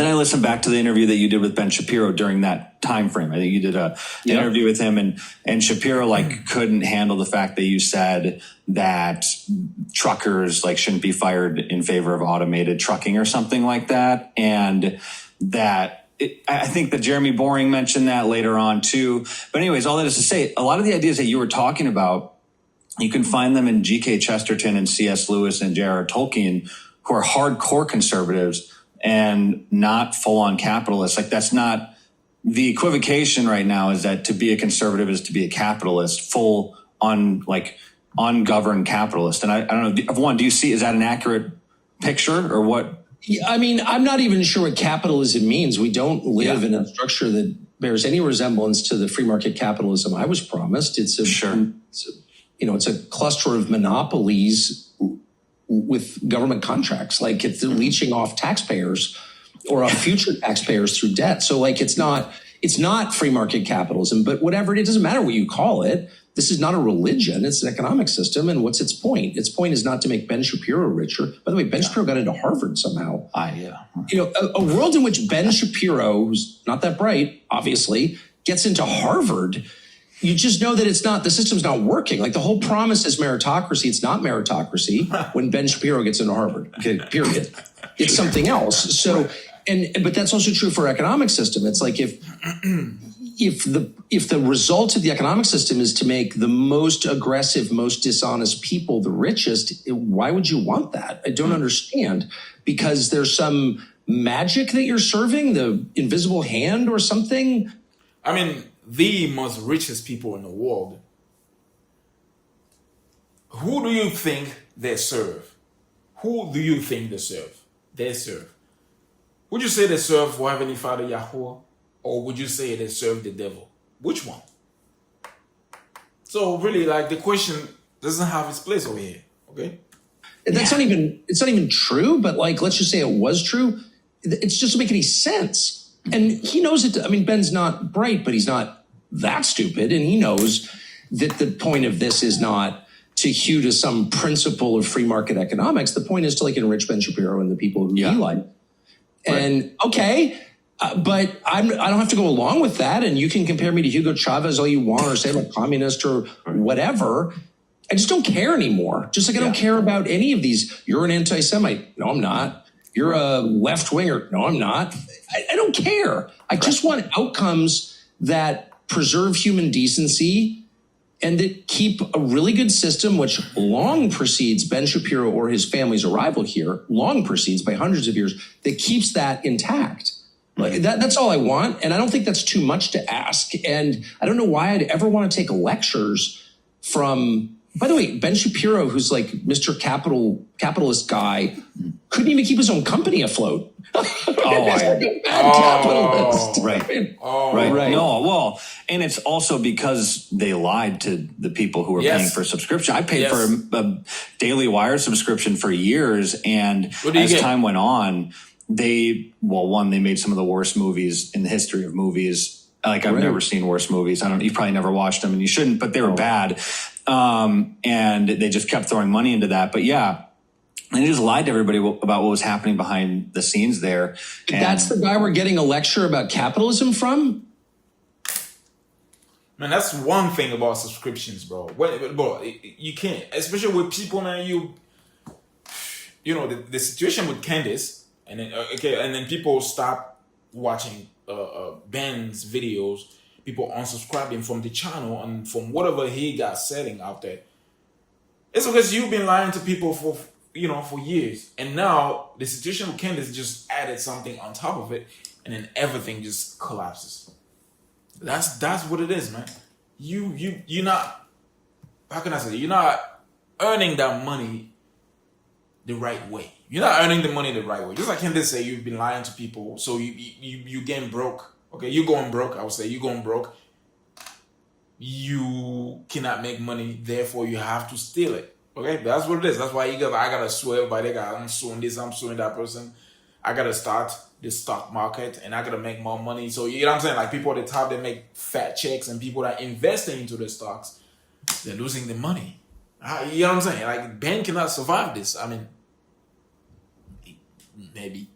then I listened back to the interview that you did with Ben Shapiro during that time frame. I think you did an interview with him, and Shapiro couldn't handle the fact that you said that truckers shouldn't be fired in favor of automated trucking or something like that, and that I think that Jeremy Boring mentioned that later on too. But anyways, all that is to say, a lot of the ideas that you were talking about, you can find them in G.K. Chesterton and C.S. Lewis and J.R.R. Tolkien, who are hardcore conservatives and not full-on capitalists. That's not the equivocation right now, is that to be a conservative is to be a capitalist, full on ungoverned capitalist. And I don't know, one, do you see, is that an accurate picture or what? Yeah, I mean, I'm not even sure what capitalism means. We don't live in a structure that bears any resemblance to the free market capitalism I was promised. It's a cluster of monopolies with government contracts. It's leeching off taxpayers or off future taxpayers through debt. So it's not free market capitalism, but whatever, it doesn't matter what you call it. This is not a religion. It's an economic system. And what's its point? Its point is not to make Ben Shapiro richer. By the way, Ben Shapiro got into Harvard somehow. A world in which Ben Shapiro, who's not that bright, obviously, gets into Harvard, you just know that the system's not working. The whole promise is meritocracy. It's not meritocracy when Ben Shapiro gets into Harvard, okay, period. It's something else. So, but that's also true for our economic system. It's if the result of the economic system is to make the most aggressive, most dishonest people the richest, why would you want that? I don't understand. Because there's some magic that you're serving, the invisible hand or something? I mean, the most richest people in the world, who do you think they serve? Who do you think they serve? Would you say they serve for Heavenly Father Yahweh? Or would you say they serve the devil? Which one? So really, the question doesn't have its place over here, okay? It's not even true, but let's just say it was true. It just doesn't make any sense. And he knows it. I mean, Ben's not bright, but he's not that stupid. And he knows that the point of this is not to hew to some principle of free market economics. The point is to enrich Ben Shapiro and the people who he liked. And but I don't have to go along with that. And you can compare me to Hugo Chavez all you want, or say I'm a communist or whatever. I just don't care anymore. Just I don't care about any of these. You're an anti-Semite. No, I'm not. You're a left-winger. No, I'm not. I don't care. I just want outcomes that preserve human decency and that keep a really good system, which long precedes Ben Shapiro or his family's arrival here, long precedes by hundreds of years, that keeps that intact. That's all I want. And I don't think that's too much to ask. And I don't know why I'd ever want to take lectures from, by the way, Ben Shapiro, who's Mr. Capitalist guy, couldn't even keep his own company afloat. Capitalist. Right. Right. No, well, and it's also because they lied to the people who were paying for subscription. I paid for a Daily Wire subscription for years, and as time went on, they made some of the worst movies in the history of movies. I've never seen worse movies. You've probably never watched them, and you shouldn't, but they were bad. And they just kept throwing money into that. But and he just lied to everybody about what was happening behind the scenes there. And that's the guy we're getting a lecture about capitalism from? Man, that's one thing about subscriptions, bro. Bro, you can't, especially with people now. The situation with Candace, and then people stop watching Ben's videos. People unsubscribing from the channel and from whatever he got setting out there. It's because you've been lying to people for years. And now the situation with Candace just added something on top of it, and then everything just collapses. That's what it is, man. You're not, how can I say, you're not earning that money the right way. You're not earning the money the right way. Just like Candace say, you've been lying to people, so you getting broke. Okay, you're going broke. I would say you're going broke. You cannot make money, therefore you have to steal it. Okay, that's what it is. That's why I gotta swear by the guy. I'm suing this, I'm suing that person. I gotta start the stock market, and I gotta make more money. So you know what I'm saying? People at the top, they make fat checks, and people that are investing into the stocks, they're losing the money. You know what I'm saying? Ben cannot survive this. I mean, maybe.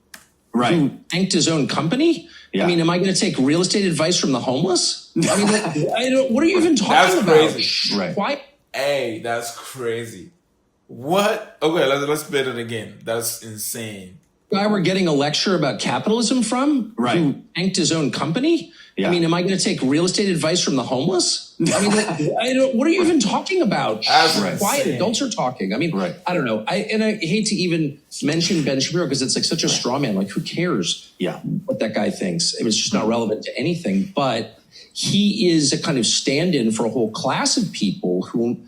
Right. who tanked his own company? Yeah. I mean, am I going to take real estate advice from the homeless? I mean, what are you even talking about? Crazy. Right. Why? Hey, that's crazy. What? Okay, let's play it again. That's insane. Guy we're getting a lecture about capitalism from, Right. who tanked his own company? Yeah. I mean, am I going to take real estate advice from the homeless? I mean, what are you even talking about? That's Quiet, insane. adults are talking. I mean, Right. I don't know. I hate to even mention Ben Shapiro because it's like such a straw man. Like, who cares Yeah. what that guy thinks? It was just not relevant to anything. But he is a kind of stand-in for a whole class of people who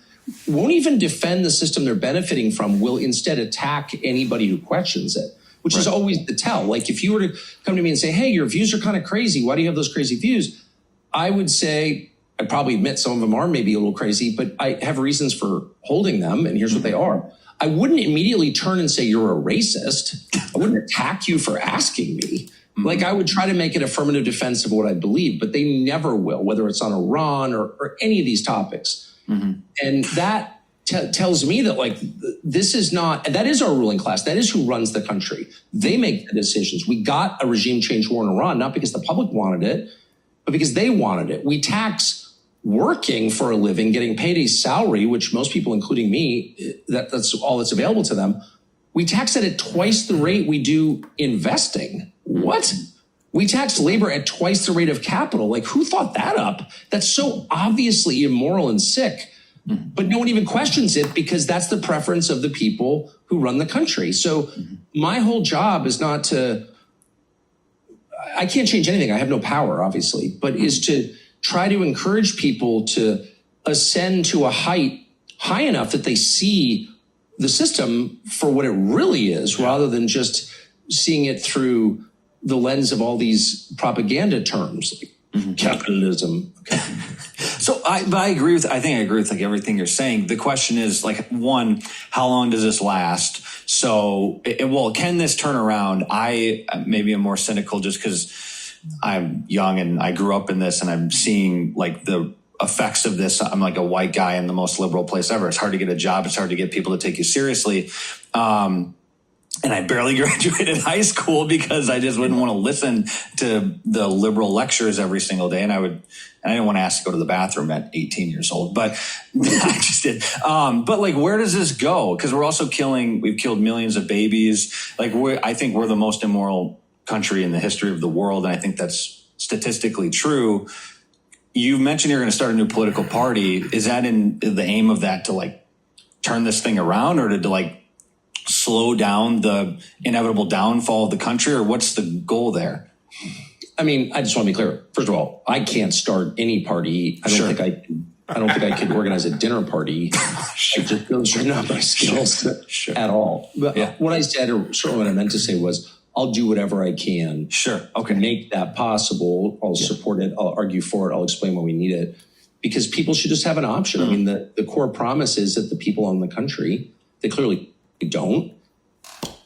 won't even defend the system they're benefiting from, will instead attack anybody who questions it, which is always the tell. Like, if you were to come to me and say, hey, your views are kind of crazy, why do you have those crazy views? I would say, I probably admit some of them are maybe a little crazy, but I have reasons for holding them, and here's what they are. I wouldn't immediately turn and say you're a racist. I wouldn't attack you for asking me. Like, I would try to make an affirmative defense of what I believe, but they never will, whether it's on Iran or any of these topics. And that tells me that, like, this is not, that is our ruling class. That is who runs the country. They make the decisions. We got a regime change war in Iran, not because the public wanted it, but because they wanted it. We tax working for a living, getting paid a salary, which most people, including me, that's all that's available to them. We tax it at twice the rate we do investing. What? We tax labor at twice the rate of capital. Like, who thought that up? That's so obviously immoral and sick. But no one even questions it because that's the preference of the people who run the country. So my whole job is not to, I can't change anything. I have no power, obviously, but is to try to encourage people to ascend to a height high enough that they see the system for what it really is, rather than just seeing it through the lens of all these propaganda terms, like capitalism. Okay. So I think I agree with like everything you're saying. The question is, like, one, how long does this last? So, can this turn around? I maybe am more cynical just because I'm young and I grew up in this, and I'm seeing like the effects of this. I'm like a white guy in the most liberal place ever. It's hard to get a job. It's hard to get people to take you seriously. And I barely graduated high school because I just wouldn't want to listen to the liberal lectures every single day. And I didn't want to ask to go to the bathroom at 18 years old, but I just did. But like, where does this go? Because we've killed millions of babies. Like, I think we're the most immoral country in the history of the world. And I think that's statistically true. You mentioned you're going to start a new political party. Is that in the aim of that to like turn this thing around, or to like slow down the inevitable downfall of the country, or what's the goal there? I mean, I just want to be clear. First of all, I can't start any party. I don't think I could organize a dinner party. Those are not my skills at all. But what I said, or certainly what I meant to say, was I'll do whatever I can. Okay. Make that possible. I'll support it. I'll argue for it. I'll explain why we need it, because people should just have an option. I mean, the core promise is that the people in the country, they clearly don't.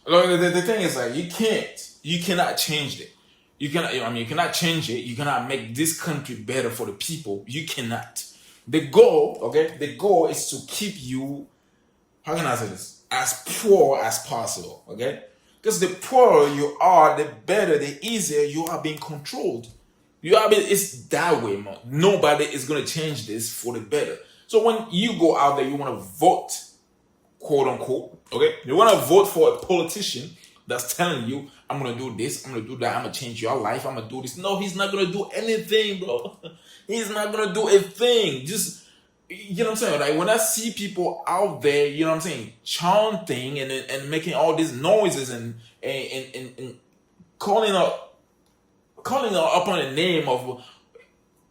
Look, the thing is, like, you cannot change it. You cannot change it. You cannot make this country better for the people. You cannot. The goal is to keep you, how can I say this, as poor as possible, okay? Because the poorer you are, the better, the easier you are being controlled. It's that way, man. Nobody is going to change this for the better. So when you go out there, you want to vote, quote unquote, okay? You want to vote for a politician that's telling you, I'm going to do this, I'm going to do that, I'm going to change your life, I'm going to do this. No, he's not going to do anything, bro. He's not going to do a thing. Just, you know what I'm saying? Like, when I see people out there, you know what I'm saying, chanting and making all these noises and calling up on the name of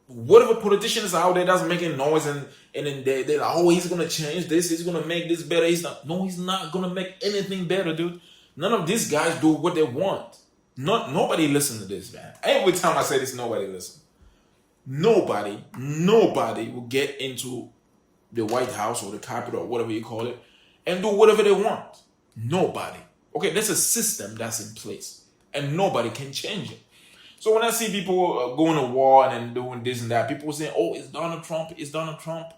whatever politician is out there that's making noise, and then they're like, oh, he's going to change this, he's going to make this better. He's not going to make anything better, dude. None of these guys do what they want. Nobody listen to this, man. Every time I say this, nobody listen. Nobody will get into the White House or the Capitol or whatever you call it and do whatever they want. Nobody. Okay, there's a system that's in place and nobody can change it. So when I see people going to war and then doing this and that, people say, oh, it's Donald Trump.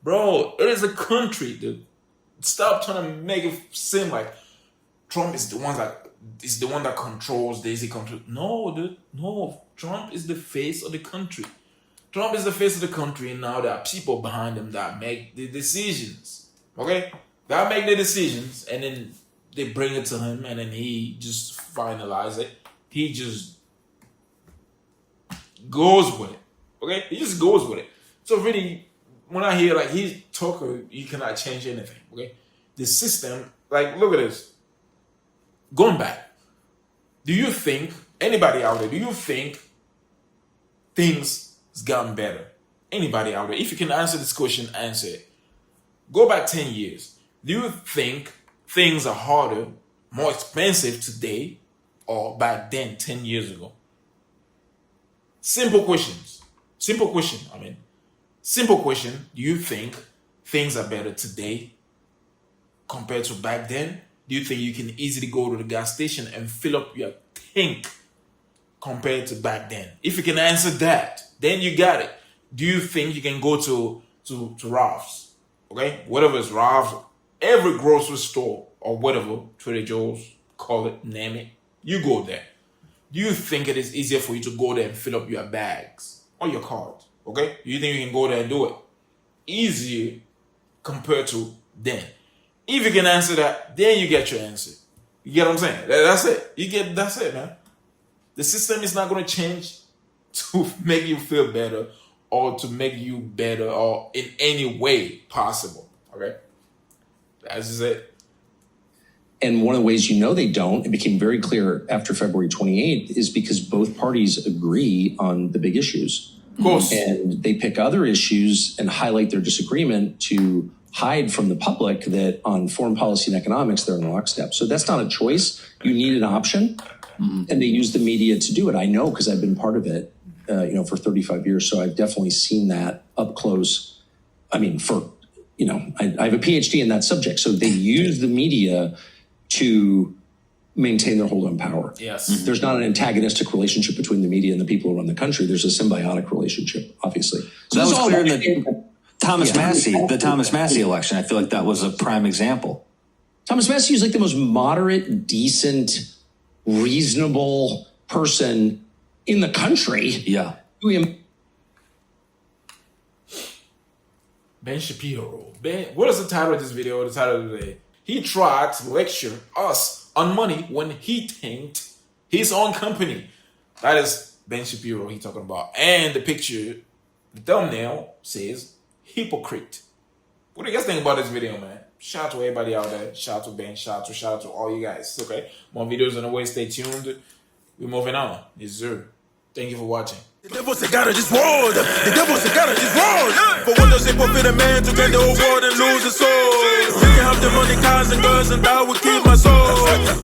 Bro, it is a country, dude. Stop trying to make it seem like Trump is the one that is the one that controls the country. No, dude. No. Trump is the face of the country. Trump is the face of the country, and now there are people behind him that make the decisions. Okay? That make the decisions, and then they bring it to him, and then he just finalize it. He just goes with it. Okay? He just goes with it. So really, when I hear like he's talking, you cannot change anything. Okay? The system, like, look at this. Going back, do you think, anybody out there, do you think things has gotten better? Anybody out there? If you can answer this question, answer it. Go back 10 years. Do you think things are harder, more expensive today or back then 10 years ago? Simple questions. Simple question. Simple question. Do you think things are better today compared to back then? Do you think you can easily go to the gas station and fill up your tank compared to back then? If you can answer that, then you got it. Do you think you can go to Ralph's? Okay? Whatever is Ralph's, every grocery store or whatever, Trader Joe's, call it, name it, you go there. Do you think it is easier for you to go there and fill up your bags or your cart? Okay? Do you think you can go there and do it? Easier compared to then. If you can answer that, then you get your answer. You get what I'm saying? That's it. That's it, man. The system is not going to change to make you feel better or to make you better or in any way possible. Okay? That's just it. And one of the ways you know they don't, it became very clear after February 28th, is because both parties agree on the big issues. Of course. And they pick other issues and highlight their disagreement to hide from the public that on foreign policy and economics, they're in lockstep. So that's not a choice. You need an option. And they use the media to do it. I know because I've been part of it, for 35 years. So I've definitely seen that up close. I have a PhD in that subject. So they use the media to maintain their hold on power. Yes. There's not an antagonistic relationship between the media and the people who run the country. There's a symbiotic relationship, obviously. So that was clear in the Thomas Massey election. I feel like that was a prime example. Thomas Massey was like the most moderate, decent, reasonable person in the country. Yeah. Ben Shapiro. What is the title of this video? The title of the day. He tried to lecture us on money when he tanked his own company. That is Ben Shapiro he talking about. And the picture, the thumbnail says hypocrite. What do you guys think about this video, man? Shout out to everybody out there. Shout out to Ben. Shout out to all you guys. Okay? More videos on the way. Stay tuned. We're moving on. Yes, sir. Thank you for watching. The devil said God of this world. The devil said God of this world. For what does it profit a man to gain the whole world and lose his soul? You can have the money, cars, and girls, and that will keep my soul.